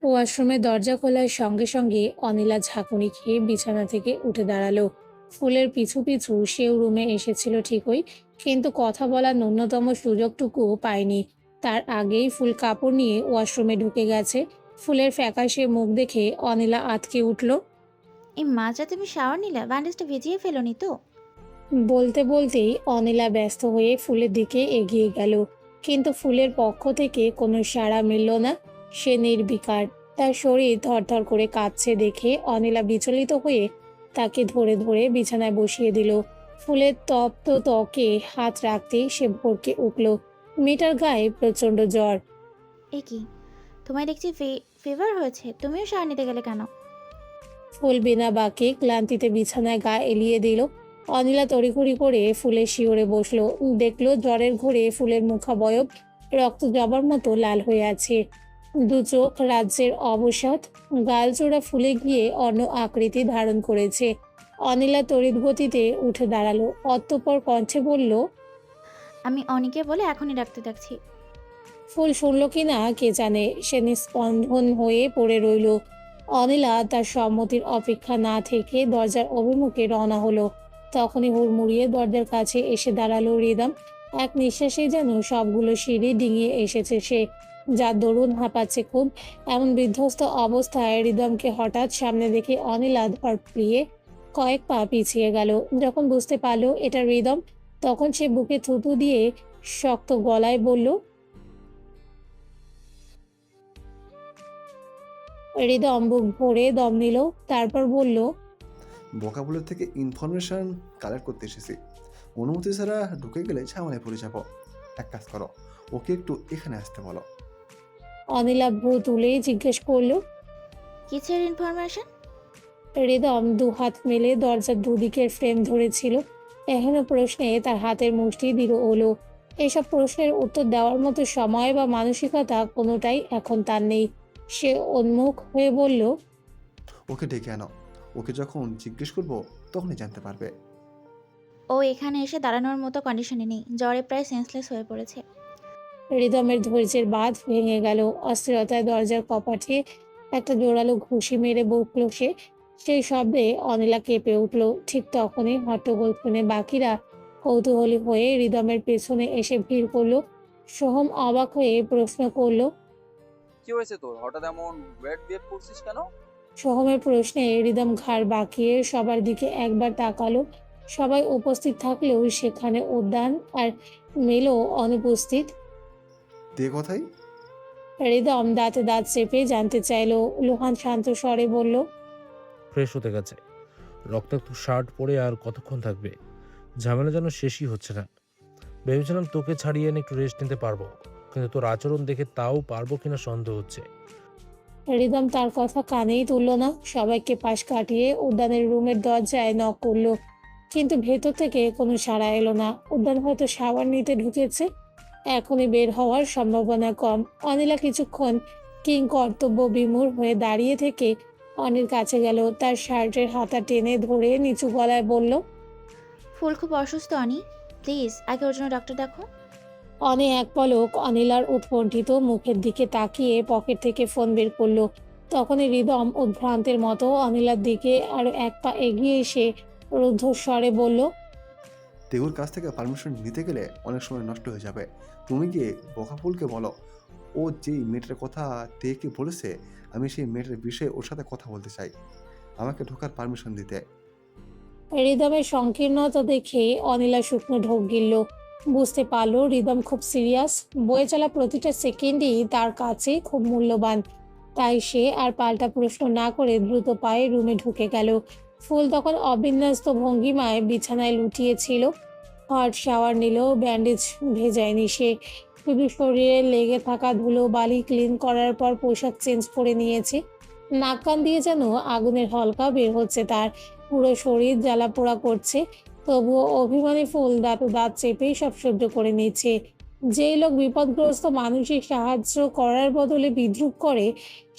ওয়াশরুমের দরজা খোলার সঙ্গে সঙ্গে অনিলা ঝাঁকুনি খেয়ে বিছানা থেকে উঠে দাঁড়ালো। ফুলের পিছু পিছু সেও রুমে এসেছিল ঠিকই, কিন্তু কথা বলার ন্যূনতম সুযোগটুকুও পায়নি। তার আগেই ফুল কাপড় নিয়ে ওয়াশরুমে ঢুকে গেছে। ফুলের ফ্যাকাশে মুখ দেখে অনিলা আঁতকে উঠল। এই মাঝরাতে তুমি শাওয়ার নিলে ব্যান্ডেজটা ভিজিয়ে ফেলোনি তো? বলতে বলতেই অনিলা ব্যস্ত হয়ে ফুলের দিকে এগিয়ে গেল, কিন্তু ফুলের পক্ষ থেকে কোনো সাড়া মিলল না। সে নির্বিকার। তার শরীর থরথর করে কাঁপছে দেখে অনিলা বিচলিত হয়ে তাকে ধরে ধরে বিছানায় বসিয়ে দিল। ফুলের তপ্ত ত্বকে হাত রাখতেই সে ভড়কে উঠল। মেয়েটার গায়ে প্রচণ্ড জ্বর। এ কি, তোমায় দেখছি ফিভার হয়েছে, তুমিও শাওয়ার নিতে গেলে কেন? ফুল বিনা বাকে ক্লান্তিতে বিছানায় গা এলিয়ে দিল। অনিলা তড়িঘড়ি করে ফুলের শিওরে বসলো। দেখলো জ্বরের ঘোরে ফুলের মুখাবয়ব রক্ত জবার মতো লাল হয়ে আছে। দু চোখ রাজ্যের অবসাদ, গালচোড়া ফুলে গিয়ে অন্য আকৃতি ধারণ করেছে। অনিলা তড়িৎ গতিতে উঠে দাঁড়ালো, অতঃপর কণ্ঠে বলল। আমি অনিকে বলে এখনই ডাকতে ডাকছি। ফুল শুনল কিনা কে জানে, সে নিস্পন্দন হয়ে পড়ে রইল। অনিলা তার সম্মতির অপেক্ষা না থেকে দরজার অভিমুখে রওনা হলো। তখনই হুড়মুড়িয়ে দরজার কাছে এসে দাঁড়ালো রিদম। এক নিঃশ্বাসে যেন সবগুলো সিঁড়ি ডিঙিয়ে এসেছে সে, যার দরুন হাঁপাচ্ছে খুব। এমন বিধ্বস্ত অবস্থায় রিদমকে হঠাৎ সামনে দেখে অনিলা ধরফড়িয়ে কয়েক পা পিছিয়ে গেল। যখন বুঝতে পারলো এটা রিদম, তখন সে বুকে থুতু দিয়ে শক্ত গলায় বলল। হৃদয় বুক ভরে দম নিল, তারপর বলল। ভোকাবুলার থেকে ইনফরমেশন কালেক্ট করতে এসেছি। অনুমতি ছাড়া ঢুকে গেলে ঝামেলায় পড়ে যাব। এক কাজ করো, ওকে একটু এখানে আসতে বলো। অনিলা ভ্রু তুলেই জিজ্ঞেস করল। কিসের ইনফরমেশন? হৃদম দু হাত মেলে দরজার দুদিকের ফ্রেম ধরেছিল। এহেন প্রশ্নে তার হাতের মুষ্টি দৃঢ় হলো। এসব প্রশ্নের উত্তর দেওয়ার মতো সময় বা মানসিকতা কোনোটাই এখন তার নেই। সে উন্মুখ হয়ে বলল। ওকে ডেকে আনো। ওকে যখন জিজ্ঞেস করবো তখনই জানতে পারবে। ও এখানে এসে দাঁড়ানোর মতো কন্ডিশনে নেই, জ্বরে প্রায় সেন্সলেস হয়ে পড়েছে। হৃদমের ধৈর্যের বাঁধ ভেঙে গেল। অস্থিরতায় দরজার কপাটে একটা জোরালো ঘুষি মেরে বসল সে। সেই শব্দে অনিলা কেঁপে উঠল। ঠিক তখনই হট্টগোল শুনে বাকিরা কৌতূহলী হয়ে হৃদমের পেছনে এসে ভিড় করলো। সোহম অবাক হয়ে প্রশ্ন করল। কি হয়েছে তোর? হঠাৎ এমন ওয়েট বিহেভ করছিস কেন? সোহমের প্রশ্নে হৃদম ঘাড় বাঁকিয়ে সবার দিকে একবার তাকালো। সবাই উপস্থিত থাকলেও সেখানে উদ্যান আর মেলো অনুপস্থিত। তে কথাই। হৃদম দাঁতে দাঁত চেপে জানতে চাইলো। লোহান শান্ত স্বরে বলল। ফ্রেশ হতে গেছে। রক্তাক্ত শার্ট পরে আর কতক্ষণ থাকবে? ঝামেলা যেন শেষই হচ্ছে না। ভেবেছিলাম তোকে ছাড়িয়ে এনে একটু রেস্ট নিতে পারবো, কিন্তু তোর আচরণ দেখে তাও পারবো কিনা সন্দেহ হচ্ছে। হৃদম তার কথা কানেই তুলল না। সবাইকে পাশ কাটিয়ে উদ্যানের রুমের দরজায় নক করলো, কিন্তু ভেতর থেকে কোনো সাড়া এলো না। উদ্যান হয়তো শাওয়ার নিতে ঢুকেছে, এখনই বের হওয়ার সম্ভাবনা কম। অনিলা কিছুক্ষণ কিং কর্তব্য বিমূঢ় হয়ে দাঁড়িয়ে থেকে অনির কাছে গেল। তার শার্টের হাতা টেনে ধরে নিচু গলায় বলল। ফুল খুব অসুস্থ অনি, প্লিজ আগে ওর জন্য ডক্টর দেখো। অনি এক পলক অনিলার উৎকণ্ঠিত মুখের দিকে তাকিয়ে পকেট থেকে ফোন বের করলো। তখনই হৃদম উদ্ভ্রান্তের মতো অনিলার দিকে আরো এক পা এগিয়ে এসে রুদ্ধস্বরে বলল। তেউর কাছ থেকে পারমিশন নিতে গেলে অনেক সময় নষ্ট হয়ে যাবে। তুমি গিয়ে বকাফুলকে বলো, ও যেই মেয়েটার কথা তেকে বলেছে, আমি সেই মেয়েটার বিষয়ে ওর সাথে কথা বলতে চাই। আমাকে ঢোকার পারমিশন দিতে। হৃদমের সংকীর্ণতা দেখে অনিলা শুকনো ঢোক গিলল। বুঝতে পারলো হৃদম খুব সিরিয়াস। বয়ে চলা প্রতিটা সেকেন্ডই তার কাছে খুব মূল্যবান। তাই সে আর পাল্টা প্রশ্ন না করে দ্রুত পায়ে রুমে ঢুকে গেল। ফুল তখন অবিন্যস্ত ভঙ্গিমায় বিছানায় লুটিয়েছিল। হট শাওয়ার নিলেও ব্যান্ডেজ ভেজায়নি সে। শুধু শরীরে লেগে থাকা ধুলো বালি ক্লিন করার পর পোশাক চেঞ্জ করে নিয়েছে। নাক কান দিয়ে যেন আগুনের হলকা বের হচ্ছে তার। পুরো শরীর জ্বালাপোড়া করছে, তবুও অভিমানী ফুল দাঁতে দাঁত চেপেই সব সহ্য করে নিচ্ছে। যেই লোক বিপদগ্রস্ত মানুষের সাহায্য করার বদলে বিদ্রূপ করে,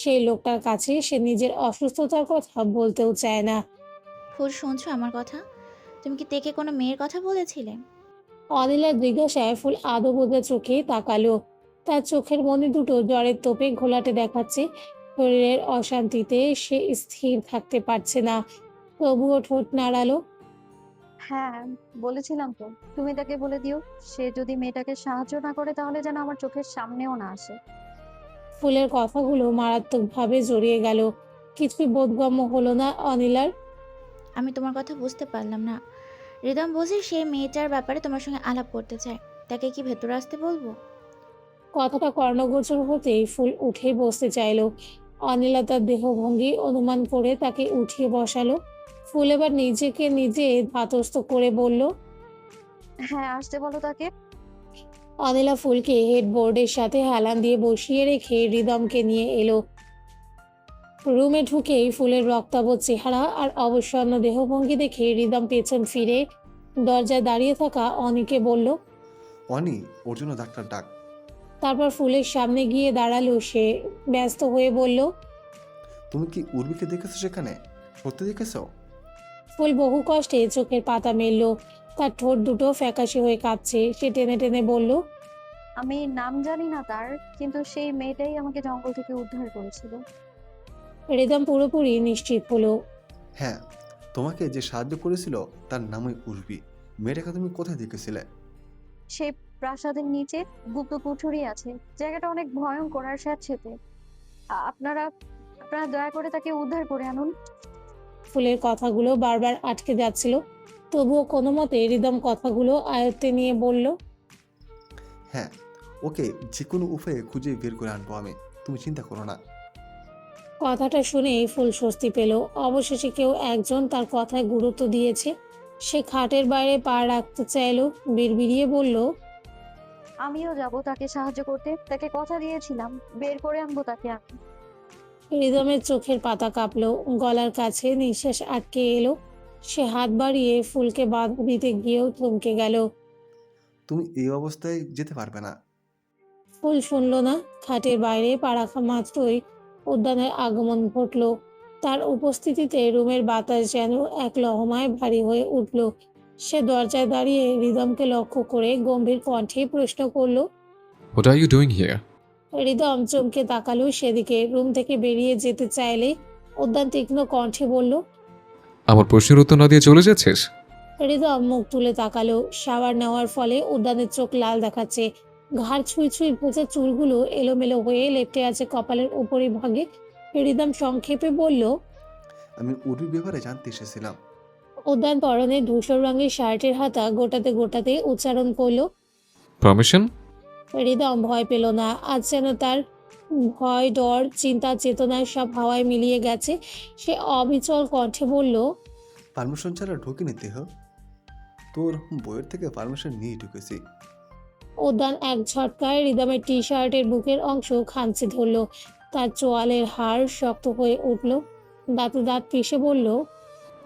সেই লোকটার কাছে সে নিজের অসুস্থতার কথা বলতেও চায় না। ফুল শুনছো আমার কথা? তুমি কি তেকে কোনো মেয়ের কথা বলেছিলে? অনিলার জিজ্ঞাসায় ফুল আদো বোঝা চোখে তাকালো। তার চোখের মনে দুটো জ্বরের তোপে ঘোলাটে দেখাচ্ছে। শরীরের অশান্তিতে সে স্থির থাকতে পারছে না, তবুও ঠোঁট নাড়ালো। হ্যাঁ, বলেছিলাম তো। তুমি তাকে বলে দিও, সে যদি মেয়েটাকে সাহায্য না করে তাহলে যেন আমার চোখের সামনেও না আসে। ফুলের কথাগুলো মারাত্মকভাবে জড়িয়ে গেল। কিছুই বোধগম্য হলো না অনিলার। আমি তোমার কথা বুঝতে পারলাম না। রিদম বুঝি সেই মেয়েটার ব্যাপারে তোমার সঙ্গে আলাপ করতে চায়। তাকে কি ভেতরে আসতে বলবো? কথাটা কর্ণগোচর হতেই ফুল উঠে বসতে চাইল। অনিলা তার দেহভঙ্গি অনুমান করে তাকে উঠিয়ে বসালো। ফুল এবার নিজেকে নিজে ধাতস্থ করে বলল। হ্যাঁ, আসতে বলো তাকে। অনিলা ফুলকে হেডবোর্ডের সাথে হেলান দিয়ে বসিয়ে রেখে রিদমকে নিয়ে এলো। রুমে ঢুকেই ফুলের রক্তাভ চেহারা আর অবসন্ন দেহভঙ্গি দেখে রিদম পেছন ফিরে দরজায় দাঁড়িয়ে থাকা অনিকে বলল। অনি, ওর জন্য ডাক্তার ডাক। তারপর ফুলের সামনে গিয়ে দাঁড়ালো সে, ব্যস্ত হয়ে বলল। তুমি কি উর্মিকে দেখেছো সেখানে? সত্যি দেখেছো? ফুল বহু কষ্টে চোখের পাতা মেলল। তার ঠোঁট দুটো ফ্যাকাশে হয়ে কাঁপছে। সে টেনে টেনে বলল। আমি নাম জানি না তার, কিন্তু সেই মেয়েটাই আমাকে জঙ্গল থেকে উদ্ধার করেছিল। রিদম পুরোপুরি নিশ্চিত হলো। হ্যাঁ, তোমাকে যে সাহায্য করেছিল তার নামই উর্বি। মেয়েটাকে তুমি কোথায় দেখেছিলে? সেই প্রাসাদের নিচে গুপ্ত কুঠুরি আছে। জায়গাটা অনেক ভয়ঙ্কর আর স্যাঁতসেঁতে। আপনারা আপনারা দয়া করে তাকে উদ্ধার করে আনুন। ফুলের কথাগুলো বারবার আটকে যাচ্ছিল, তবুও কোনো মতে রিদম কথাগুলো আয়ত্তে নিয়ে বলল। হ্যাঁ, ওকে যে কোনো উপায়ে খুঁজে বের করে আনবো আমি, তুমি চিন্তা করো না। কথাটা শুনে ফুল স্বস্তি পেল। অবশেষে কেউ একজন তার কথায় গুরুত্ব দিয়েছে। সে খাটের বাইরে পা রাখতে চাইল, বিড়বিড়িয়ে বলল। আমিও যাব তাকে সাহায্য করতে। তাকে কথা দিয়েছিলাম, বের করে আনবো তাকে আমি। রিদমের চোখের পাতা কাঁপলো, গলার কাছে নিঃশ্বাস আটকে এলো। সে হাত বাড়িয়ে ফুলকে বাধা দিতে গিয়েও থমকে গেল। তুমি এই অবস্থায় যেতে পারবে না। ফুল শুনল না। খাটের বাইরে পা রাখা মাত্রই উদ্যানের আগমন ঘটল। তার উপস্থিতিতে রুমের বাতাস যেন এক লহমায় ভারী হয়ে উঠল। সে দরজায় দাঁড়িয়ে রিদমকে লক্ষ্য করে গম্ভীর কণ্ঠে প্রশ্ন করল। What are you doing here? Rhythm চমকে তাকালো সেদিকে। রুম থেকে বেরিয়ে যেতে চাইলে উদ্যান তীক্ষ্ণ কণ্ঠে বলল। আমার প্রশ্নের উত্তর না দিয়ে চলে যাচ্ছিস? রিদম মুখ তুলে তাকালো। শাওয়ার নেওয়ার ফলে উদ্যানের চোখ লাল দেখাচ্ছে। ঘাড় ছুঁই ছুঁই ভেজা চুলগুলো এলোমেলো হয়ে লেপ্টে আছে কপালের উপরিভাগে। রিদম সংক্ষেপে বলল। আমি উর্বির ব্যাপারে জানতে এসেছিলাম। উদ্যান পরনে ধূসর রঙের শার্টের হাতা গোটাতে গোটাতে উচ্চারণ করলো। পারমিশন? রিদম ভয় পেল না। আজ যেন তার ভয়, ডর, চিন্তা, চেতনায় সব হাওয়ায় মিলিয়ে গেছে। সে অবিচল কণ্ঠে বলল। পারমিশন ছাড়া ঢুকিনি দেহ। তোর বইয়ের থেকে পারমিশন নিয়ে ঢুকেছি। উদ্যান এক ঝটকায় রিদমের টি শার্টের বুকের অংশ খামচে ধরল। তার চোয়ালের হাড় শক্ত হয়ে উঠল। দাঁতে দাঁত পিষে বলল।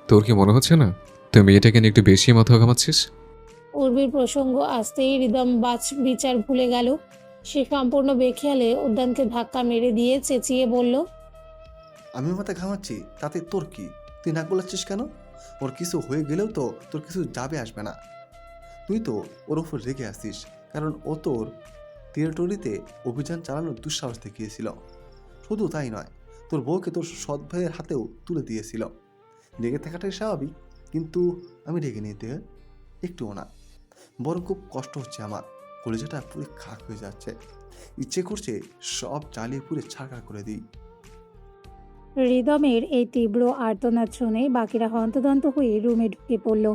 তোর কি মনে হচ্ছে না তুই মেয়েটাকে নিয়ে একটু বেশি মাথা ঘামাচ্ছিস? উর্বির প্রসঙ্গ আসতেই রিদম বিচার ভুলে গেল। সে সম্পূর্ণ বেখেয়ালে উদ্যানকে ধাক্কা মেরে দিয়ে চেঁচিয়ে বলল। আমি মাথা ঘামাচ্ছি তাতে তোর কি? তুই নাক গলাচ্ছিস কেন? ওর কিছু হয়ে গেলেও তো তোর কিছু যাবে আসবে না। তুই তো ওর উপর রেগে আসিস কারণ ও তোর টেরিটরিতে অভিযান চালানোর দুঃসাহস দেখিয়েছিল। শুধু তাই নয়, তোর বউকে তোর সৎ ভাইয়ের হাতেও তুলে দিয়েছিল। রেগে থাকাটাই স্বাভাবিক, কিন্তু আমি রেগে নিতে একটুও না, বরং খুব কষ্ট হচ্ছে আমার। কলেজাটা পুরো খাক হয়ে যাচ্ছে। ইচ্ছে করছে সব জ্বালিয়ে পুড়ে ছাড়খাড় করে দিই। রিদমের এই তীব্র আর্তনাদ শুনে বাকিরা হন্তদন্ত হয়ে রুমে ঢুকে পড়ল।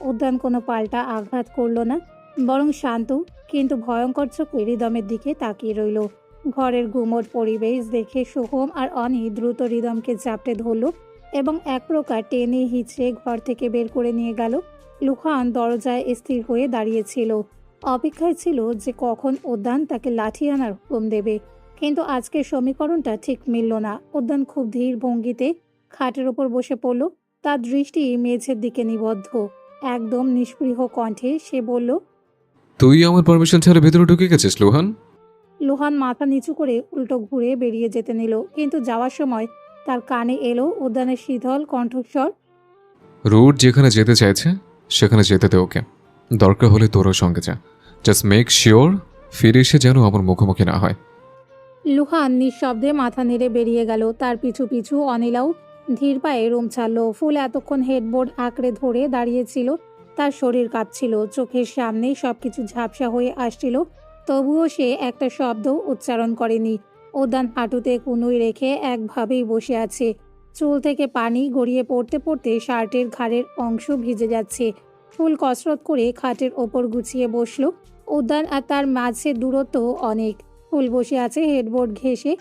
উদ্যান কোনো পাল্টা আঘাত করল না, বরং শান্ত কিন্তু ভয়ঙ্কর চোখে রিদমের দিকে তাকিয়ে রইল। ঘরের গুমোট পরিবেশ দেখে সোহম আর অনি দ্রুত রিদমকে চাপটে ধরল এবং এক প্রকার টেনে হিঁচড়ে ঘর থেকে বের করে নিয়ে গেল। লুহান দরজায় স্থির হয়ে দাঁড়িয়েছিল, অপেক্ষায় ছিল যে কখন উদ্যান তাকে লাঠি আনার হুকুম দেবে। কিন্তু আজকের সমীকরণটা ঠিক মিলল না। উদ্যান খুব ধীর ভঙ্গিতে খাটের ওপর বসে পড়ল। তার দৃষ্টি মেঝের দিকে নিবদ্ধ। একদম নিষ্পৃহ কণ্ঠে সে বলল। তুই আমার পারমিশন ছাড়া ভেতরে ঢুকে গেছিস লোহান? লোহান মাথা নিচু করে উল্টো ঘুরে বেরিয়ে যেতে নিল, কিন্তু যাওয়ার সময় তার কানে এলো উদ্যানের শীতল কণ্ঠস্বর। রুট যেখানে যেতে চাইছে সেখানে যেতে দে ওকে। দরকার হলে তোরও সঙ্গে যা। জাস্ট মেক শিওর ফিরে এসে যেন আমার মুখোমুখি না হয়। লুহান নিঃশব্দে মাথা নেড়ে বেরিয়ে গেল। তার পিছু পিছু অনিলাও ধীর পায়ে রুম ছাড়ল। ফুল এতক্ষণ হেডবোর্ড আঁকড়ে ধরে দাঁড়িয়েছিল। তার শরীর কাঁপছিল, চোখের সামনে সবকিছু ঝাপসা হয়ে আসছিল। তবুও সে একটা শব্দ উচ্চারণ করেনি। উদ্যান হাঁটুতে কুনুই রেখে একভাবেই বসে আছে। চুল থেকে পানি গড়িয়ে পড়তে পড়তে শার্টের ঘাড়ের অংশ ভিজে যাচ্ছে। ফুল কসরত করে খাটের ওপর গুছিয়ে বসল। উদ্যান আর তার মাঝে দূরত্ব অনেক। ফুল বসে আছে হেডবোর্ড ঘেঁষে,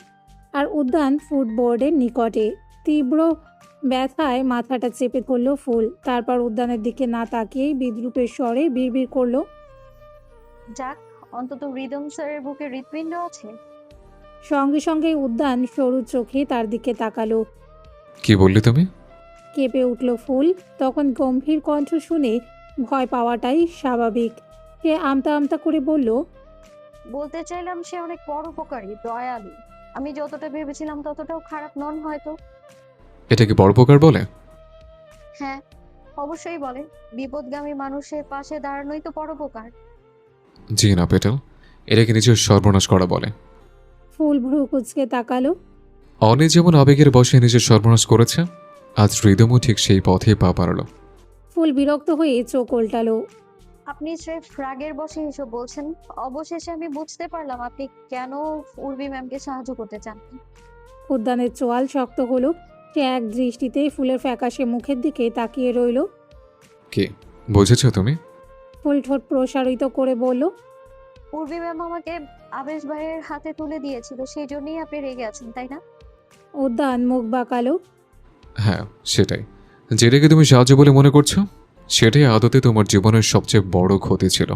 আর উদ্যান ফুটবোর্ডের নিকটে। তীব্র ব্যথায় মাথাটা চেপে ধরল ফুল। তারপর উদ্যানের দিকে না তাকিয়েই বিদ্রূপের স্বরে বিড়বিড় করলো, যাক, অন্তত রিদম স্যারের বুকে হৃৎপিণ্ড আছে। সঙ্গে সঙ্গে উদ্যান সরু চোখে তার দিকে তাকালো। কি বললি তুমি? কেঁপে উঠল ফুল। তখন গম্ভীর কণ্ঠ শুনে ভয় পাওয়াটাই স্বাভাবিক। সে আমতা আমতা করে বলল, বলতে চাইলাম সে অনেক পরোপকারী, দয়ালু। আমি যতটা ভেবেছিলাম ততটাও খারাপ নন হয়তো। এটা কি পরোপকার বলে? হ্যাঁ, অবশ্যই বলে। বিপদগামী মানুষের পাশে দাঁড়ানোই তো পরোপকার। জি না পেটেল, এটাকে নিজের সর্বনাশ করা বলে। ফুল ভ্রু কুচকে তাকালো। অনেক যেমন আবেগের বশে নিজের সর্বনাশ করেছে, আজ হৃদমও ঠিক সেই পথেই পা বাড়ালো। ফুল বিরক্ত হয়ে চোখ উল্টালো। আপনি স্রেফ রাগের বশে এসব বলছেন। অবশেষে আমি বুঝতে পারলাম আপনি কেন উর্বি ম্যামকে সাহায্য করতে চান। উদ্যানের চোয়াল শক্ত হলো। সে এক দৃষ্টিতে ফুলের ফ্যাকাশে মুখের দিকে তাকিয়ে রইল। কি বুঝেছো তুমি? ফুল ঠোঁট প্রসারিত করে বলল, উর্বি ম্যাম আমাকে আবেশ ভাইয়ের হাতে তুলে দিয়েছিল, সেই জন্যই আপনি রেগে আছেন, তাই না? উদ্যান মুখ বাঁকালো। হ্যাঁ, সেটাই। যেটাকে তুমি সাহায্য বলে মনে করছো, সেটাই আদতে তোমার জীবনের সবচেয়ে বড় ক্ষতি ছিল।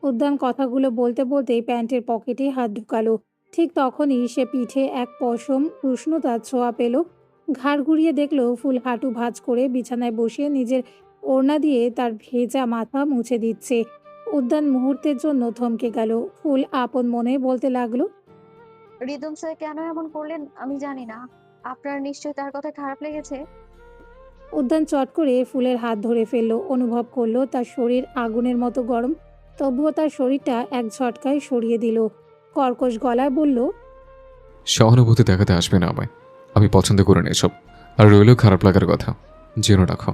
উদ্যান কথাগুলো বলতে বলতেই প্যান্টের পকেটে হাত ঢুকালো। ঠিক তখনই সে পিঠে এক পশম উষ্ণতার ছোঁয়া পেল। ঘাড় ঘুরিয়ে দেখলো ফুল হাঁটু ভাঁজ করে বিছানায় বসে নিজের ওড়না দিয়ে তার ভেজা মাথা মুছে দিচ্ছে। উদ্যান মুহূর্তের জন্য থমকে গেল। ফুল আপন মনে বলতে লাগলো, রিদম স্যার কেন এমন করলেন আমি জানি না। আপনার নিশ্চয়ই তার কথা খারাপ লেগেছে। উদ্যান চট করে ফুলের হাত ধরে ফেললো। অনুভব করলো তার শরীর আগুনের মতো গরম। তবুও তার শরীরটা এক ঝটকায় সরিয়ে দিল। কর্কশ গলায় বলল, সহানুভূতি দেখাতে আসবে না আমায়। আমি পছন্দ করি না এসব। আর রইলেও খারাপ লাগার কথা, জেনে রাখো,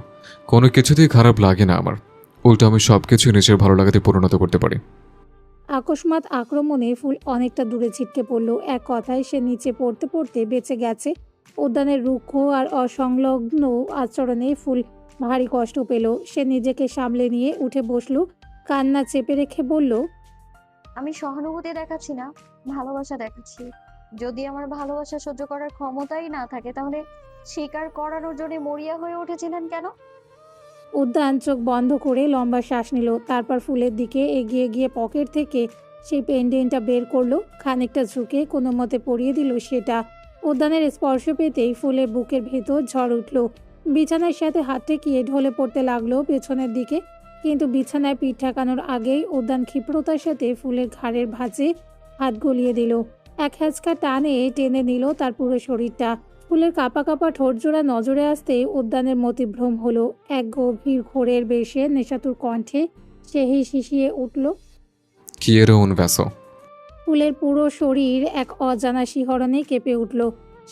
কোনো কিছুতেই খারাপ লাগে না আমার। উল্টো আমি সব কিছু নিজের ভালো লাগাতে পরিণত করতে পারি। আকস্মাৎ আক্রমণে ফুল অনেকটা দূরে ছিটকে পড়ল। এক কথায় সে নিচে পড়তে পড়তে বেঁচে গেছে। উদ্যানের রুক্ষ আর অসংলগ্ন আচরণে ফুল ভারী কষ্ট পেল। সে নিজেকে সামলে নিয়ে উঠে বসল। কান্না চেপে রেখে বলল, আমি সহানুভূতি দেখাচ্ছি না, ভালোবাসা দেখাচ্ছি। যদি আমার ভালোবাসা সহ্য করার ক্ষমতাই না থাকে তাহলে স্বীকার করানোর জন্য মরিয়া হয়ে উঠেছিলেন কেন? উদ্যান চোখ বন্ধ করে লম্বা শ্বাস নিল। তারপর ফুলের দিকে এগিয়ে গিয়ে পকেট থেকে সেই পেন্ডেন্টটা বের করলো। খানিকটা ঝুঁকে কোনো মতে পরিয়ে দিল সেটা। উদ্যানের স্পর্শ পেতেই ফুলের বুকের ভেতর ঝড় উঠল। বিছানার সাথে হাত ঠেকিয়ে ঢলে পড়তে লাগলো পেছনের দিকে। কিন্তু বিছানায় পিঠ ঠেকানোর আগেই উদ্যান ক্ষিপ্রতার সাথে ফুলের ঘাড়ের ভাঁজে হাত গলিয়ে দিল। এক হ্যাঁচকা টানে টেনে নিল তার পুরো শরীরটা। ফুলের কাঁপা কাঁপা ঠোঁটজোড়া নজরে আসতেই উদ্যানের মতিভ্রম হলো। এক গভীর ঘোরের বেশে নেশাতুর কণ্ঠে সে হিসিয়ে উঠল। কিয়েরো উন ভ্যাসো। ফুলের পুরো শরীর এক অজানা শিহরণে কেঁপে উঠল।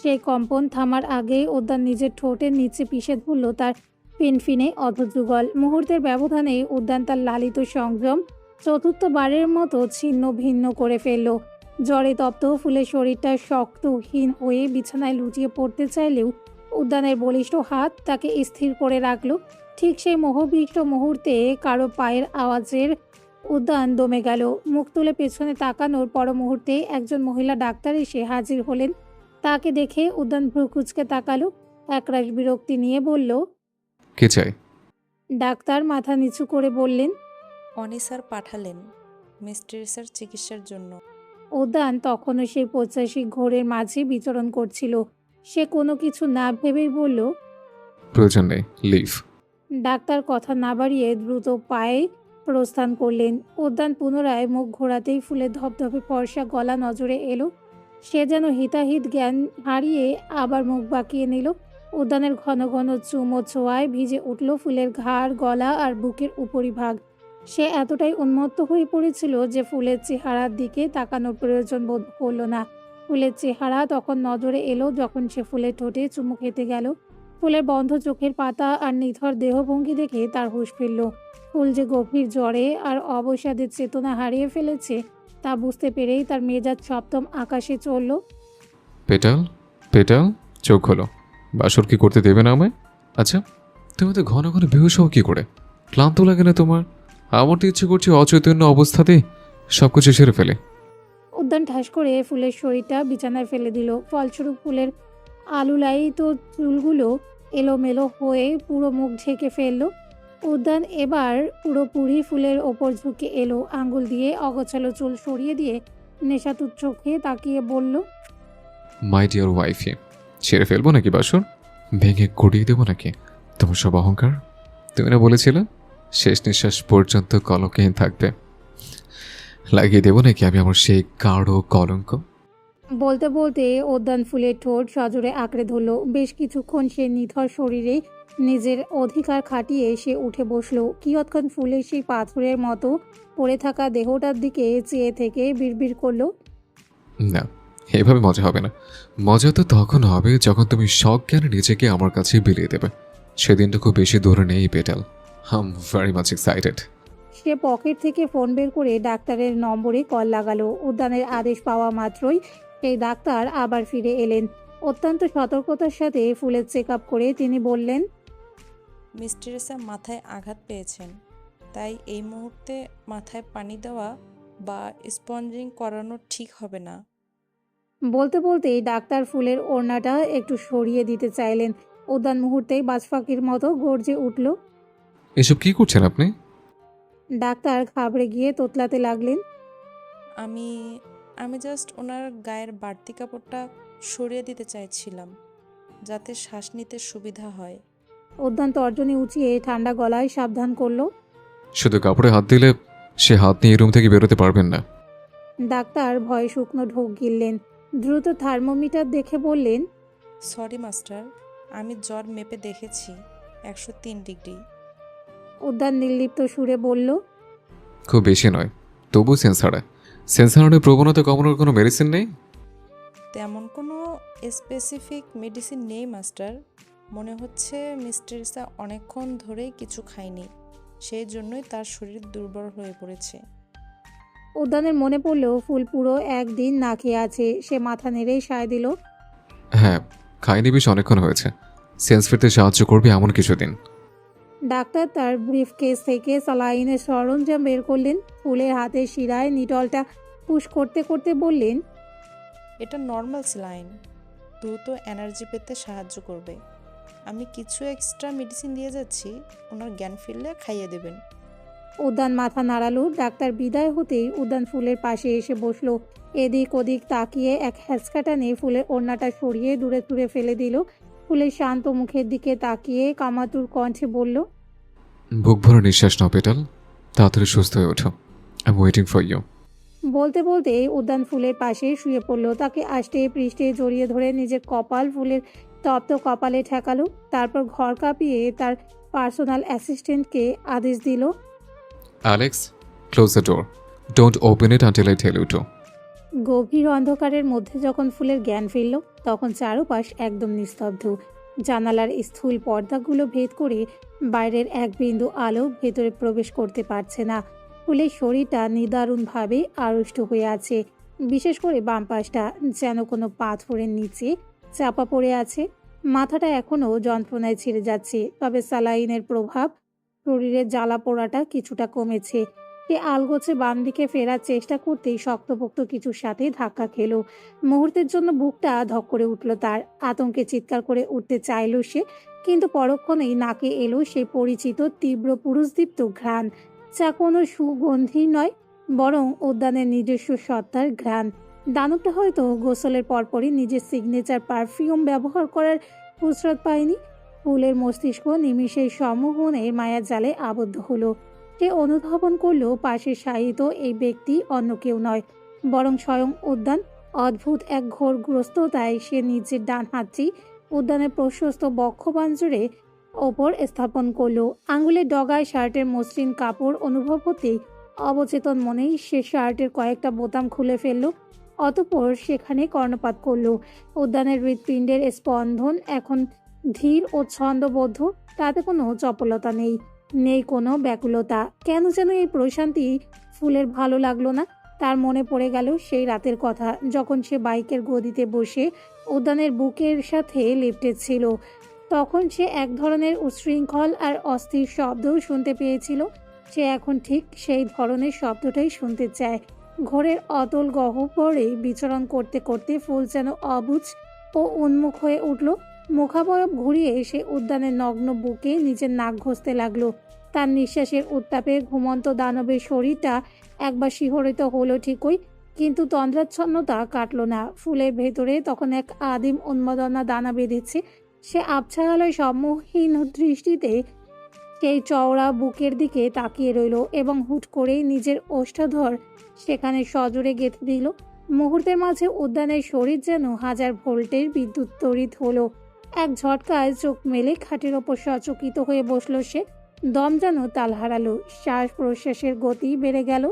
সেই কম্পন থামার আগেই উদ্যান নিজের ঠোঁটের নিচে পিষে ধরল তার ফিনফিনে অধযুগল। মুহূর্তের ব্যবধানে উদ্যান তার লালিত সংযম চতুর্থবারের মতো ছিন্ন ভিন্ন করে ফেলল। জ্বরে তপ্ত ফুলের শরীরটা শক্তহীন হয়ে বিছানায় লুটিয়ে পড়তে চাইলেও উদ্যানের বলিষ্ঠ হাত তাকে স্থির করে রাখল। ঠিক সেই মোহবিষ্ট মুহূর্তে কারো পায়ের আওয়াজের উদ্যান দমে গেল। মুখ তুলে পেছনে তাকানোর পর মুহূর্তে একজন মহিলা ডাক্তার এসে হাজির হলেন। তাকে দেখে উদ্যান ভ্রু কুঁচকে তাকালো। একরাশ বিরক্তি নিয়ে বলল, কে চাই? ডাক্তার মাথা নিচু করে বললেন। অনি স্যার পাঠালেন মিস্ট্রেসের চিকিৎসার জন্য। উদ্যান তখনও সেই 85 ঘোরের মাঝে বিচরণ করছিল। সে কোনো কিছু না ভেবেই বলল, প্রয়োজন নেই, লিভ। ডাক্তার কথা না বাড়িয়ে দ্রুত পায়ে প্রস্থান করলেন। উদ্যান পুনরায় মুখ ঘোরাতেই ফুলের ধপধপে ফর্সা গলা নজরে এলো। সে যেন হিতাহিত জ্ঞান হারিয়ে আবার মুখ বাঁকিয়ে নিল। উদ্যানের ঘন ঘন চুমো ছোঁয়ায় ভিজে উঠল ফুলের ঘাড়, গলা আর বুকের উপরিভাগ। সে এতটাই উন্মত্ত হয়ে পড়েছিল যে ফুলের চেহারার দিকে তাকানোর প্রয়োজন বোধ করল না। ফুলের চেহারা তখন নজরে এলো যখন সে ফুলের ঠোঁটে চুমু খেতে গেল। ফুলের বন্ধ চোখের পাতা আর নিথর দেহভঙ্গি দেখে তার হুঁশ ফিরল। ফুল যে গভীর জ্বরে আর অবসাদের চেতনা হারিয়ে ফেলেছে তা বুঝতে পেরেই তার মেজাজ সপ্তম আকাশে চলল। পেটাল, পেটাল, চোখ খোলো। বাসর কি করতে দেবে না আমায়? আচ্ছা, তুমি তো ঘন ঘন বেহুশ হও কি করে? ক্লান্ত লাগে না তোমার? আমার তো ইচ্ছে করছে অচৈতন্য অবস্থাতেই সব কিছু ছেড়ে ফেলে। উদ্যান ঠাস করে ফুলের শরীরটা বিছানায় ফেলে দিল। ফলস্বরূপ ফুলের আলুলায়িত চুলগুলো এলোমেলো হয়ে পুরো মুখ ঢেকে ফেলল। উদ্যান এবার পুরোপুরি ফুলের ওপর ঝুঁকে এলো, আঙ্গুল দিয়ে অগোছালো চুল সরিয়ে দিয়ে নেশাতুর চোখে তাকিয়ে বলল, মাই ডিয়ার ওয়াইফি, ছেড়ে ফেলবো নাকি বাসর? ভেঙে গড়িয়ে দেবো নাকি তোমার সব অহংকার? তুমি না বলেছিলে শেষ নিঃশ্বাস পর্যন্ত কলঙ্কহীন থাকবে? লাগিয়ে দেবো নাকি আমি আমার সেই গাঢ় কলঙ্ক? বলতে বলতে উদ্যান ফুলের ঠোঁট সজোরে আঁকড়ে ধরল। বেশ কিছুক্ষণ সে নিথর শরীরে নিজের অধিকার খাটিয়ে সে উঠে বসলো। কিয়ৎক্ষণ ফুলের সেই পাথরের মতো পড়ে থাকা দেহটার দিকে চেয়ে থেকে বিড়বিড় করলো, না, এভাবে মজা হবে না। মজা তো তখন হবে যখন তুমি সজ্ঞানে নিজেকে আমার কাছে বিলিয়ে দেবে। সেদিনটা খুব বেশি দূরে নেই petal. I am very much excited. Say pocket থেকে ফোন বের করে ডাক্তারের নম্বরে কল লাগালো। উদ্যানের আদেশ পাওয়া মাত্রই সেই ডাক্তার আবার ফিরে এলেন। অত্যন্ত সতর্কতার সাথে ফুলের চেক আপ করে তিনি বললেন, মিস টেরেসা মাথায় আঘাত পেয়েছেন, তাই এই মুহূর্তে মাথায় পানি দেওয়া বা স্পঞ্জিং করানো ঠিক হবে না। বলতে বলতেই ডাক্তার ফুলের ওড়নাটা একটু সরিয়ে দিতে চাইলেন। উদ্যান মুহূর্তেই বাজপাখির মতো গর্জে উঠল। এসব কি করছেন আপনি? ডাক্তার ঘাবড়ে গিয়ে তোতলাতে লাগলেন, আমি আমি জাস্ট ওনার গায়ের বাড়তি কাপড়টা সরিয়ে দিতে চাইছিলাম, যাতে শ্বাস নিতে সুবিধা হয়। উদ্যান তর্জনী উঁচিয়ে ঠান্ডা গলায় সাবধান করলো। শুধু কাপড়ে হাত দিলে সে হাত নিয়ে রুম থেকে বেরোতে পারবেন না। ডাক্তার ভয়ে শুকনো ঢোক গিললেন। দ্রুত থার্মোমিটার দেখে বললেন, সরি মাস্টার, আমি জ্বর মেপে দেখেছি 103 ডিগ্রি। উদ্যান নির্লিপ্ত সুরে বলল, খুব বেশি নয়, তবু সেন্সারের প্রবণতা কমানোর কোনো মেডিসিন নেই? তেমন কোনো স্পেসিফিক মেডিসিন নেই মাস্টার। মনে হচ্ছে মিস টেরেসা অনেকক্ষণ ধরেই কিছু খায়নি, সেই জন্যই তার শরীর দুর্বল হয়ে পড়েছে। উদ্যানের মনে পড়লো ফুল পুরো একদিন না খেয়ে আছে। সে মাথা নেড়েই সায় দিল, হ্যাঁ, খাইনি বেশ অনেকক্ষণ হয়েছে। সেন্স ফিরতে সাহায্য করবে এমন কিছুদিন। ডাক্তার তার ব্রিফ কেস থেকে স্যালাইনের সরঞ্জাম বের করলেন। ফুলের হাতের শিরায় নিটলটা পুশ করতে করতে বললেন, এটা নর্মাল স্যালাইন, দ্রুত এনার্জি পেতে সাহায্য করবে। আমি কিছু এক্সট্রা মেডিসিন দিয়ে যাচ্ছি, ওনার জ্ঞান ফিরলে খাইয়ে দেবেন। উদ্যান মাথা নাড়ালো। ডাক্তার বিদায় হতেই উদ্যান ফুলের পাশে এসে বসলো। এদিক ওদিক তাকিয়ে এক হ্যাঁচকা টানে ফুলের ওড়নাটা সরিয়ে দূরে দূরে ফেলে দিল। ফুলের শান্ত মুখের দিকে তাকিয়ে কামাতুর কণ্ঠে বলল, বুক ভরা নিঃশ্বাস নাও পেটাল, তাড়াতাড়ি সুস্থ হয়ে ওঠো। I am waiting for you. বলতে বলতে উদ্যান ফুলের পাশে শুয়ে পড়লো। তাকে আষ্টে পৃষ্ঠে জড়িয়ে ধরে নিজের কপাল ফুলের তপ্ত কপালে ঠেকালো। তারপর ঘর কাঁপিয়ে তার পার্সোনাল অ্যাসিস্ট্যান্টকে আদেশ দিল, Alex, close the door. Don't open it until I tell you to. গভীর অন্ধকারের মধ্যে যখন ফুলের জ্ঞান ফিরল তখন চারপাশ একদম নিস্তব্ধ। জানালার স্থূল পর্দাগুলো ভেদ করে বাইরের এক বিন্দু আলো ভেতরে প্রবেশ করতে পারছে না। ফুলের শরীরটা নিদারুণভাবে আড়ষ্ট হয়ে আছে। বিশেষ করে বাম পাশটা যেন কোনো পাথরের নিচে চাপা পড়ে আছে। মাথাটা এখনও যন্ত্রণায় ছিঁড়ে যাচ্ছে, তবে স্যালাইনের প্রভাব শরীরের জ্বালা পোড়াটা কিছুটা কমেছে। সে আলগোছে বাম দিকে ফেরার চেষ্টা করতেই শক্তপোক্ত কিছুর সাথে ধাক্কা খেলো। মুহূর্তের জন্য বুকটা ধক করে উঠল তার। আতঙ্কে চিৎকার করে উঠতে চাইল সে, কিন্তু পরক্ষণেই নাকে এলো সেই পরিচিত তীব্র পুরুষদীপ্ত ঘ্রাণ, যা কোনো সুগন্ধি নয়, বরং উদ্যানের নিজস্ব সত্তার ঘ্রাণ। দানবটা হয়তো গোসলের পরপরই নিজের সিগনেচার পারফিউম ব্যবহার করার ফুসরত পায়নি। ফুলের মস্তিষ্ক নিমিষেই সম্মোহনের মায়ার জালে আবদ্ধ হলো। সে অনুধাবন করলো পাশে শায়িত এই ব্যক্তি অন্য কেউ নয়, বরং স্বয়ং উদ্যান। অদ্ভুত এক ঘোরগ্রস্ততায় সে নিজের ডান হাতটি উদ্যানের প্রশস্ত বক্ষবাঞ্জরে ওপর স্থাপন করলো। আঙুলের ডগায় শার্টের মসৃণ কাপড় অনুভব হতেই অবচেতন মনেই সে শার্টের কয়েকটা বোতাম খুলে ফেললো। অতঃপর সেখানে কর্ণপাত করলো। উদ্যানের হৃৎপিণ্ডের স্পন্দন এখন ধীর ও ছন্দবদ্ধ, তাতে কোনো চপলতা নেই, নেই কোনো ব্যাকুলতা। কেন যেন এই প্রশান্তি ফুলের ভালো লাগলো না। তার মনে পড়ে গেল সেই রাতের কথা, যখন সে বাইকের গদিতে বসে উদ্যানের বুকের সাথে লিফটে ছিল। তখন সে এক ধরনের উচ্ছৃঙ্খল আর অস্থির শব্দ শুনতে পেয়েছিল। সে এখন ঠিক সেই ধরনের শব্দটাই শুনতে চায়। ঘোরের অতল গহ্বরে বিচরণ করতে করতে ফুল যেন অবুঝ ও উন্মুখ হয়ে উঠল। মুখাবয়ব ঘুরিয়ে সে উদ্যানের নগ্ন বুকে নিজের নাক ঘষতে লাগলো। তার নিঃশ্বাসের উত্তাপে ঘুমন্ত দানবের শরীরটা একবার শিহরিত হলো ঠিকই, কিন্তু তন্দ্রাচ্ছন্নতা কাটল না। ফুলের ভেতরে তখন এক আদিম উন্মাদনা দানা বেঁধেছে। সে আবছা আলোয় সম্মোহীন দৃষ্টিতে সেই চওড়া বুকের দিকে তাকিয়ে রইল এবং হুট করেই নিজের ওষ্ঠাধর সেখানে সজোরে গেঁথে দিল। মুহূর্তের মাঝে উদ্যানের শরীর যেন হাজার ভোল্টের বিদ্যুৎ তড়িৎ হলো। এক ঝটকায় চোখ মেলে খাটের ওপর সচকিত হয়ে বসলো সে। দম যেন তাল হারালো, শ্বাস প্রশ্বাসের গতি বেড়ে গেল।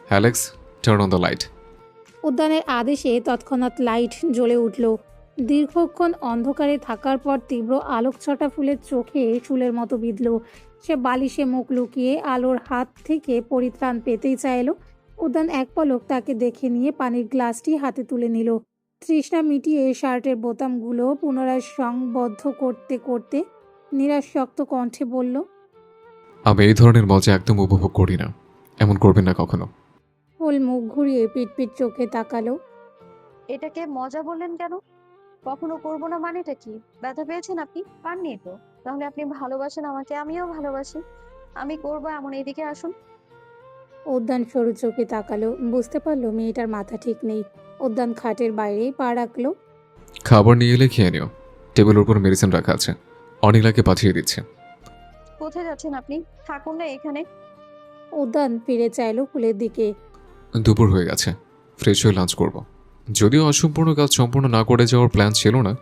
Alex, turn on the light. উদ্যানের আদেশে তৎক্ষণাৎ লাইট জ্বলে উঠল। দীর্ঘক্ষণ অন্ধকারে থাকার পর তীব্র আলোকছটা ফুলের চোখে শুলের মতো বিঁধল। সে বালিশে মুখ লুকিয়ে আলোর হাত থেকে পরিত্রাণ পেতেই চাইল। উদ্যান এক পলক তাকে দেখে নিয়ে পানির গ্লাসটি হাতে তুলে নিল। তৃষ্ণা মিটিয়ে শার্টের বোতামগুলো পুনরায় সংবদ্ধ করতে করতে নিরাসক্ত কণ্ঠে বলল, আমি এই ধরনের মজা একদম উপভোগ করি না, এমন করবেন না কখনো। ফুল মুখ ঘুরিয়ে পিটপিট চোখে তাকালো। এটাকে মজা বললেন কেন? কখনো করবো না মানেটা কি? ব্যথা পেয়েছেন আপনি? পাননি তো। তাহলে আপনি ভালোবাসেন আমাকে, আমিও ভালোবাসি। আমি করবো এমন, এইদিকে আসুন। উদ্যান সরু চোখে তাকালো, বুঝতে পারলো মেয়েটার মাথা ঠিক নেই। উদ্যান খাটের বাইরে পা রাখলো। খাবার নিয়ে এলে খেয়ে নিও, টেবিলের উপর মেডিসিন রাখা আছে, অনিলাকে পাঠিয়ে দিচ্ছে। কোথায় যাচ্ছেন আপনি? থাকুন না এখানে। উদ্যান ফিরে চাইলো ফুলের দিকে। দুপুর হয়ে গেছে, ফ্রেশ হয়ে লাঞ্চ করব। যদিও অসম্পূর্ণ কাজ সম্পূর্ণ না করে যাওয়ার প্ল্যান ছিল না,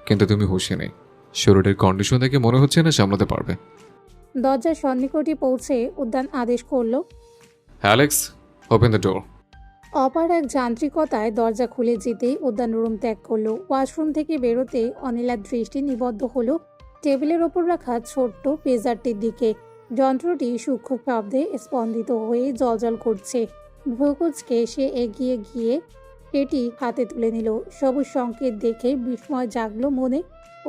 কিন্তু তুমি হুঁশিয়ে নেই, শরীরের কন্ডিশন দেখে মনে হচ্ছে না সামলাতে পারবে। দরজার সন্নিকটে পৌঁছে উদ্যান আদেশ করলো। Alex, open the door. অপার এক যান্ত্রিকতায় দরজা খুলে যেতেই উদ্যান রুম ত্যাগ করলো। ওয়াশরুম থেকে বেরোতে অনিলার দৃষ্টি নিবদ্ধ হলো টেবিলের ওপর রাখা ছোট্ট পেজারটির দিকে। যন্ত্রটি সূক্ষ্ম শব্দে স্পন্দিত হয়ে জলজল করছে। ভ্রুকুচকে সে এগিয়ে গিয়ে এটি হাতে তুলে নিল। সবুজ সংকেত দেখে বিস্ময় জাগলো মনে।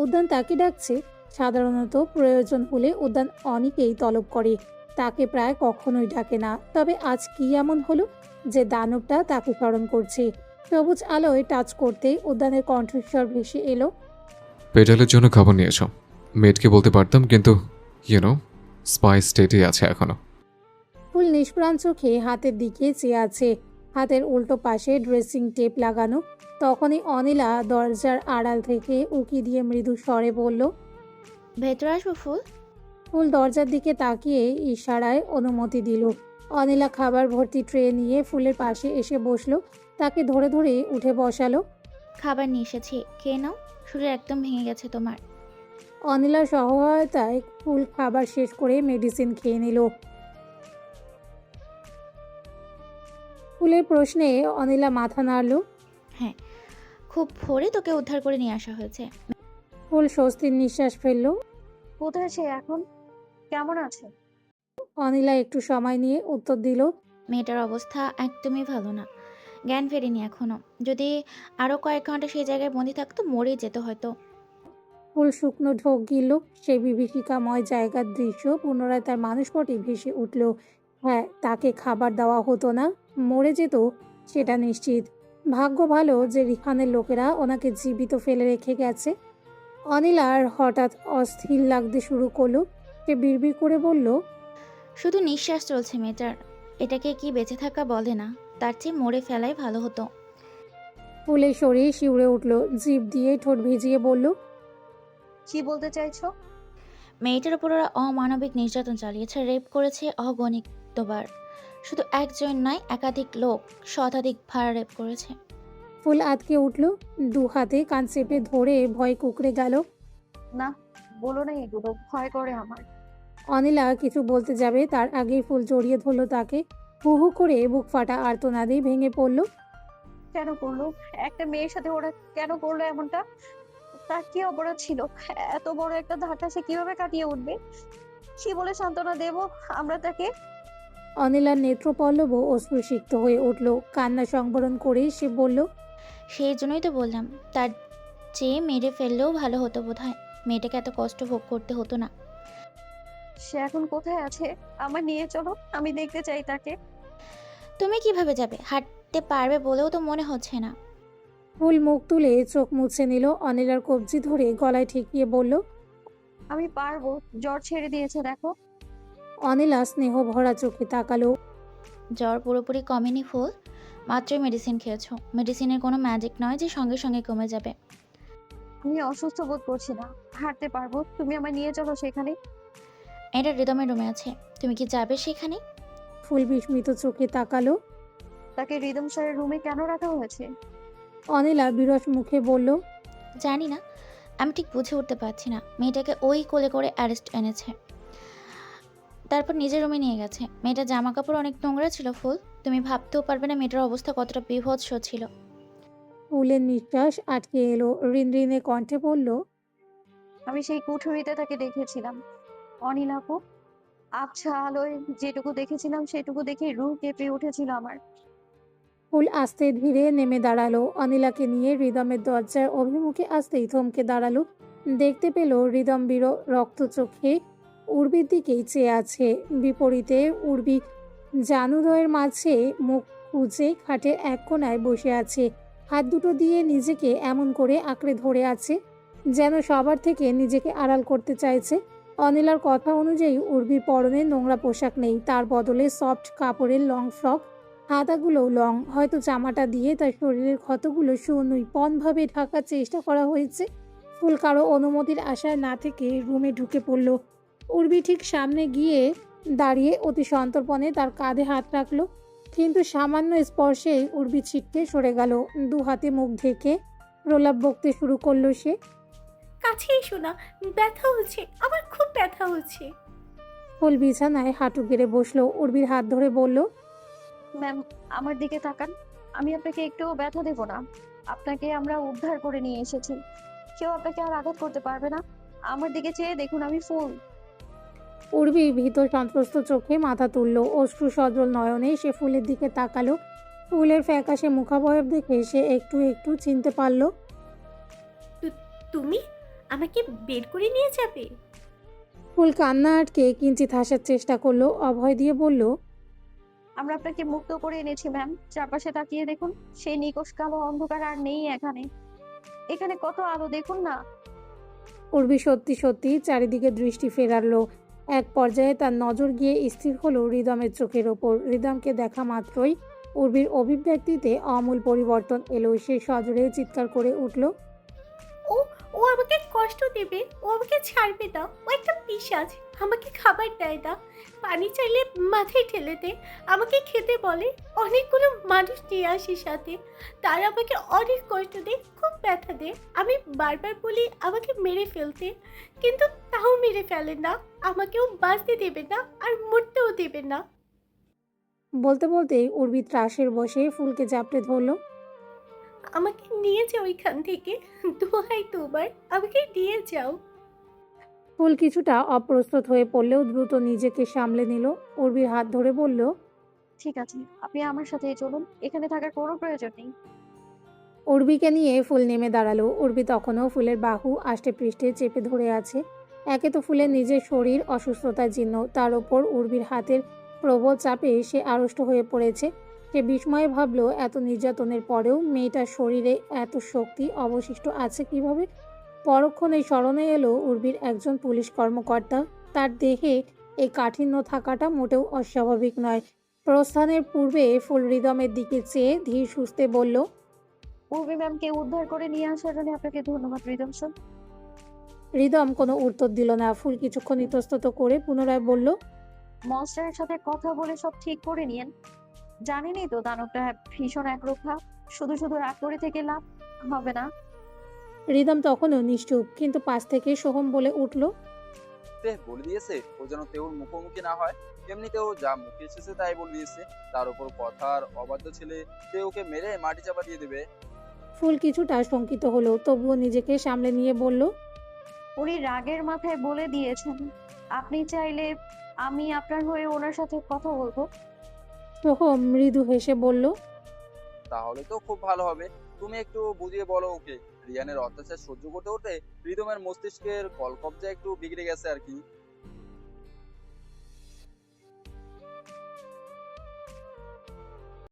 উদ্যান তাকে ডাকছে। সাধারণত প্রয়োজন হলে উদ্যান অনেকেই তলব করে, তাকে প্রায় কখনোই ডাকে না। তবে আজ কি এমন হলো যে দানবটা তাকে স্মরণ করছে? সবুজ আলোয় টাচ করতেই উদ্যানের কণ্ঠস্বর ভেসে এলো। পেটালের জন্য খাবার নিয়ে এসো। মেয়েটকে বলতে পারতাম, কিন্তু স্পাই স্টেটে আছে এখনো। ফুল নিষ্প্রাণ চোখে হাতের দিকে চেয়ে আছে। হাতের উল্টো পাশে ড্রেসিং টেপ লাগানো। তখনই অনিলা দরজার আড়াল থেকে উকি দিয়ে মৃদু স্বরে বলল, ভেতরে আসবো ফুল? ফুল দরজার দিকে তাকিয়ে ইশারায় অনুমতি দিল। অনিলা খাবার ভর্তি ট্রে নিয়ে ফুলের পাশে এসে বসলো। তাকে ধরে ধরে উঠে বসালো। খাবার নিয়ে এসেছি, খেয়ে নাও। শরীর একদম ভেঙে গেছে তোমার। অনিলার সহায়তায় ফুল খাবার শেষ করে মেডিসিন খেয়ে নিল। ফুলের প্রশ্নে অনিলা মাথা নাড়ল। হ্যাঁ, খুব ভোরে তোকে উদ্ধার করে নিয়ে আসা হয়েছে। ফুল স্বস্তির নিঃশ্বাস ফেলল। কোথায় সে এখন? কেমন আছে? অনিলা একটু সময় নিয়ে উত্তর দিল, মেয়েটার অবস্থা একদমই ভালো না, জ্ঞান ফেরেনি এখনো। যদি আরো কয়েক ঘন্টা সেই জায়গায় বন্দি থাকতো মরেই যেত হয়তো। ফুল শুকনো ঢোক গিলল। সেই বিভীষিকাময় জায়গার দৃশ্য পুনরায় তার মানুষপটে ভেসে উঠল। হ্যাঁ, তাকে খাবার দেওয়া হতো না, মরে যেত সেটা নিশ্চিত। ভাগ্য ভালো যে রিহানের লোকেরা ওনাকে জীবিত ফেলে রেখে গেছে। অনিলার হঠাৎ অস্থির লাগতে শুরু করলো। সে বিড়বিড় করে বলল, শুধু নিঃশ্বাস চলছে মেয়েটার, এটাকে কি বেঁচে থাকা বলে না? তার চেয়ে মরে ফেলাই ভালো হতো। ফুলের শরীর শিউরে উঠল। জিভ দিয়ে ঠোঁট ভিজিয়ে বলল, কি বলতে চাইছো? মেয়েটার উপর ওরা অমানবিক নির্যাতন চালিয়েছে, রেপ করেছে অগণিতবার। শুধু একজন নয়, একাধিক লোক শতাধিক ভাড়া রেপ করেছে। ফুল আটকে উঠল। দু হাতে কান চেপে ধরে ভয় কুকড়ে গেল। না, বলো না এগুলো, ভয় করে আমার। অনিলা কিছু বলতে যাবে তার আগেই ফুল জড়িয়ে ধরল তাকে। হু হু করে বুক ফাটা আর্তনাদে ভেঙে পড়ল। কেন করলো? একটা মেয়ের সাথে ওরা কেন করলো এমনটা? তার কি অপরাধ ছিল? এত বড় একটা ধাক্কা সে কিভাবে কাটিয়ে উঠবে? কি বলে সান্ত্বনা দেব আমরা তাকে? অনিলার নেত্রপল্লব অশ্রুসিক্ত হয়ে উঠল। কান্না সংবরণ করে সে বলল, সেই জন্যই তো বললাম, তার চেয়ে মেরে ফেললেও ভালো হতো বোধহয়। মেয়েটাকে এত কষ্ট ভোগ করতে হতো না। সে এখন কোথায় আছে? আমার নিয়ে চলো, আমি দেখতে চাই তাকে। তুমি কিভাবে যাবে? হাঁটতে পারবে বলেও তো মনে হচ্ছে না। ফুল মুখ তুলে চোখ মুছে নিল। অনিলার কবজি ধরে গলায় ঠেকিয়ে বলল, আমি পারবো, জ্বর ছেড়ে দিয়েছে দেখো। অনিলা স্নেহ ভরা চোখে তাকালো। জ্বর পুরোপুরি কমেনি ফুল, মাত্রই মেডিসিন খেয়েছো। মেডিসিনের কোনো ম্যাজিক নয় যে সঙ্গে সঙ্গে কমে যাবে। আমি অসুস্থ বোধ করছি না, হাঁটতে পারবো, তুমি আমায় নিয়ে চলো সেখানে। এটা রিদমের রুমে আছে, তুমি কি যাবে সেখানে? ফুল বিস্মিত চোখে তাকালো। তাকে রিদম স্যারের রুমে কেন রাখা হয়েছে? অনিলা বিরস মুখে বলল, জানি না, আমি ঠিক বুঝে উঠতে পারছি না। মেয়েটাকে ওই কোলে করে অ্যারেস্ট এনেছে, তারপর নিজের রুমে নিয়ে গেছে। মেয়েটার জামা কাপড় অনেক নোংরা ছিল ফুল, তুমি ভাবতেও পারবে না মেয়েটার অবস্থা কতটা বিভৎস ছিল। ফুলের নিঃশ্বাস আটকে এলো। রিনরিনে কণ্ঠে বলল, আমি সেই কুঠুরিতে তাকে দেখেছিলাম অনিল আপু। আবছা আলোয় যেটুকু দেখেছিলাম সেটুকু দেখে রুহ কেঁপে উঠেছিল আমার। ফুল আস্তে ধীরে নেমে দাঁড়ালো। অনিলাকে নিয়ে রিদমের দরজার অভিমুখে আসতেই থমকে দাঁড়ালো। দেখতে পেল রিদম রক্ত চোখে উর্বির দিকেই চেয়ে আছে। বিপরীতে উর্বি জানুদয়ের মাঝে মুখ খুঁজে খাটের এক কোণায় বসে আছে। হাত দুটো দিয়ে নিজেকে এমন করে আঁকড়ে ধরে আছে যেন সবার থেকে নিজেকে আড়াল করতে চাইছে। অনিলার কথা অনুযায়ী উর্বির পরনে নোংরা পোশাক নেই, তার বদলে সফট কাপড়ের লং ফ্রক, হাতাগুলো লং। হয়তো জামাটা দিয়ে তার শরীরের ক্ষতগুলো সুনিপুণভাবে ঢাকার চেষ্টা করা হয়েছে। ফুল কারো অনুমতির আশায় না থেকে রুমে ঢুকে পড়ল। উর্বি ঠিক সামনে গিয়ে দাঁড়িয়ে অতি সন্তর্পণে তার কাঁধে হাত রাখলো, কিন্তু সামান্য স্পর্শেই উর্বি ছিটকে সরে গেল। দু হাতে মুখ ঢেকে প্রলাপ বকতে শুরু করলো সে। কাছে এসো না, ব্যথা হচ্ছে, আমার খুব ব্যথা হচ্ছে। ফুল বিছানায় হাঁটু গেড়ে বসলো। উর্বির হাত ধরে বলল, ম্যাম, আমার দিকে তাকান, আমি আপনাকে একটুও ব্যথা দেব না। আপনাকে আমরা উদ্ধার করে নিয়ে এসেছি, কেউ আপনাকে আর আঘাত করতে পারবে না। আমার দিকে চেয়ে দেখুন, আমি ফুল। উর্বি ভীত সন্ত্রস্ত চোখে মাথা তুলল। অশ্রু সজল নয়নে সে ফুলের দিকে তাকালো। ফুলের ফ্যাকাশে মুখাবয়ব দেখে সে একটু একটু চিনতে পারল। তুমি আমাকে বের করে নিয়ে যাবে? ফুল কান্না আটকে কিঞ্চিত হাসার চেষ্টা করলো। অভয় দিয়ে বলল, আমরা আপনাকে মুক্ত করে এনেছি ম্যাম। চারপাশে তাকিয়ে দেখুন, সেই নিকষ কালো অন্ধকার আর নেই এখানে। এখানে কত আলো দেখুন না। উর্বি সত্যি সত্যি চারিদিকে দৃষ্টি ফেরালো। এক পর্যায়ে তার নজর গিয়ে স্থির হলো রিদমের চোখের ওপর। রিদমকে দেখা মাত্রই উর্বির অভিব্যক্তিতে আমূল পরিবর্তন এলো। সে সজোরে চিৎকার করে উঠল, ও ও আমাকে কষ্ট দেবে, ও আমাকে ছাড়বে না, ও একটা পিশাচ। আমাকে খাবার দেয় না, পানি চাইলে মাথায় ঠেলে দেয়, আমাকে খেতে বলে। অনেকগুলো মানুষ নিয়ে আসে সাথে, তারা আমাকে অনেক কষ্ট দেয়, খুব ব্যথা দেয়। আমি বারবার বলি আমাকে মেরে ফেলতে, কিন্তু তাও মেরে ফেলে না। আমাকেও বাঁচতে দেবে না, আর মরতেও দেবে না। বলতে বলতেই উর্বি ত্রাসের বসে ফুলকে চাপড়ে ধরলো। আমাকে নিয়ে যাও এখান থেকে, দোহাই তোমার, আমাকে নিয়ে যাও। ফুল কিছুটা অপ্রস্তুত হয়ে পড়লেও দ্রুত নিজেকে সামলে নিল। উর্বির হাত ধরে বলল, ঠিক আছে, আপনি আমার সাথে চলুন, এখানে থাকার কোনো প্রয়োজন নেই। উর্বিকে নিয়ে ফুল নেমে দাঁড়ালো। উর্বি তখনও ফুলের বাহু আষ্টে পৃষ্ঠে চেপে ধরে আছে। একে তো ফুলের নিজের শরীর অসুস্থতার চিহ্ন, তার ওপর উর্বির হাতের প্রবল চাপে সে আড়ষ্ট হয়ে পড়েছে। সে বিস্ময়ে ভাবলো, এত নির্যাতনের পরেও মেয়েটার শরীরে এত শক্তি অবশিষ্ট আছে কিভাবে। পরক্ষণে স্মরণে এলো উর্বির একজন পুলিশ কর্মকর্তা। তার দেহে এই কাঠিন্য থাকাটা মোটেও অস্বাভাবিক নয়। প্রস্থানের পূর্বে ফুল রিদমের দিকে চেয়ে ধীর সুস্থে বলল, উর্মি ম্যামকে উদ্ধার করে নিয়ে আসার জন্য আপনাকে ধন্যবাদ রিদম স্যার। রিদম কোনো উত্তর দিল না। ফুল কিছুক্ষণ ইতস্তত করে পুনরায় বলল, মনস্টারের সাথে কথা বলে সব ঠিক করে নিয়েন। জানেনই তো দানবটা ভীষণ একরোখা, শুধু শুধু রাগ করে থেকে লাভ হবে না। রিদম তখনও নিশ্চুপ, কিন্তু পাশ থেকে সোহম বলে উঠল, বলে দিয়েছে ও যেন তেউর মুখোমুখি না হয়। এমনিতেও যা মুখে এসেছে তাই বলে দিয়েছে, তার উপর কথার অবাধ্য ছেলে, সে ওকে মেরে মাটি চাপা দিয়ে দেবে। ফুল কিছুটা শঙ্কিত হলো, তবুও নিজেকে সামলে নিয়ে বলল, উনি রাগের মাথায় বলে দিয়েছেন। আপনি চাইলে আমি আপনার হয়ে ওনার সাথে কথা বলবো। সোহম মৃদু হেসে বলল, তাহলে তো খুব ভালো হবে। তুমি একটু বুঝিয়ে বলো ওকে। রিয়ানের অত্যাচার সহ্য করতে করতে রিদমের মস্তিষ্কের কলকবজা একটু বিগড়ে গেছে আর কি।